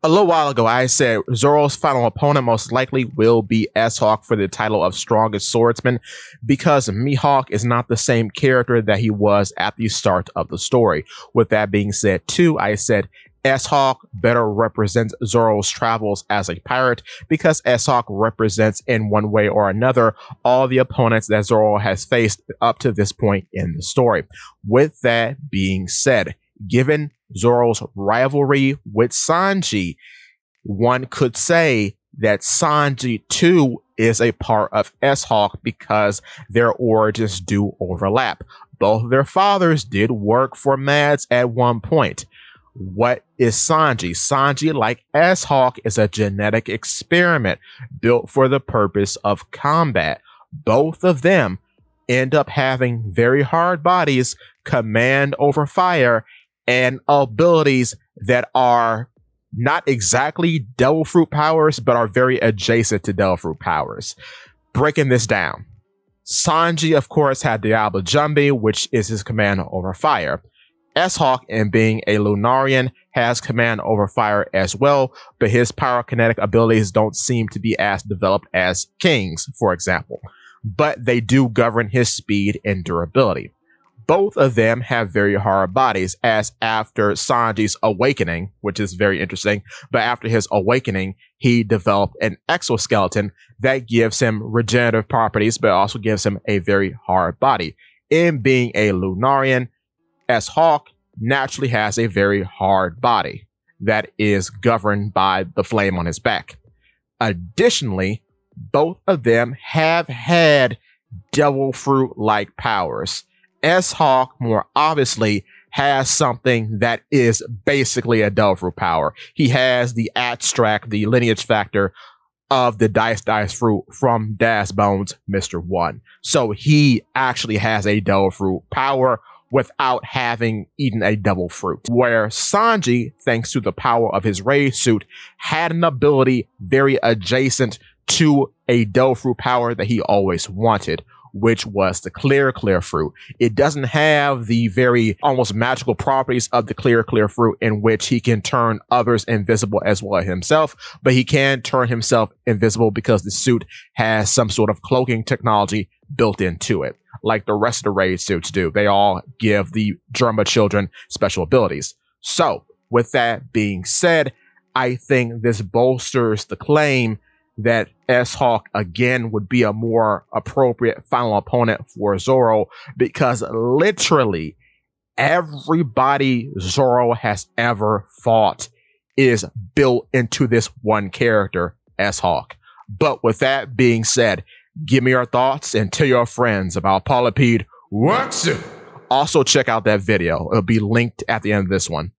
A little while ago, I said Zoro's final opponent most likely will be S-Hawk for the title of strongest swordsman because Mihawk is not the same character that he was at the start of the story. With that being said, too, I said S-Hawk better represents Zoro's travels as a pirate because S-Hawk represents in one way or another all the opponents that Zoro has faced up to this point in the story. With that being said, given Zoro's rivalry with Sanji, one could say that Sanji too is a part of S-Hawk because their origins do overlap. Both of their fathers did work for Mads at one point. What is Sanji? Sanji, like S-Hawk, is a genetic experiment built for the purpose of combat. Both of them end up having very hard bodies, command over fire, and abilities that are not exactly devil fruit powers, but are very adjacent to devil fruit powers. Breaking this down, Sanji, of course, had Diablo Jumbi, which is his command over fire. S-Hawk, in being a Lunarian, has command over fire as well, but his pyrokinetic abilities don't seem to be as developed as King's, for example. But they do govern his speed and durability. Both of them have very hard bodies, as after Sanji's awakening, which is very interesting, but after his awakening, he developed an exoskeleton that gives him regenerative properties, but also gives him a very hard body. In being a Lunarian, S-Hawk naturally has a very hard body that is governed by the flame on his back. Additionally, both of them have had devil fruit-like powers. S-Hawk, more obviously, has something that is basically a devil fruit power. He has the abstract, the lineage factor of the dice fruit from Das Bones Mr. One. So he actually has a devil fruit power without having eaten a devil fruit. Where Sanji, thanks to the power of his raid suit, had an ability very adjacent to a devil fruit power that he always wanted, which was the clear fruit. It doesn't have the very almost magical properties of the clear fruit, in which he can turn others invisible as well as himself, but he can turn himself invisible because the suit has some sort of cloaking technology built into it, like the rest of the raid suits do. They all give the Germa children special abilities. So, with that being said, I think this bolsters the claim that S-Hawk again would be a more appropriate final opponent for Zoro, because literally everybody Zoro has ever fought is built into this one character, S-Hawk. But with that being said, give me your thoughts and tell your friends about Polypede Waxu. Also check out that video. It'll be linked at the end of this one.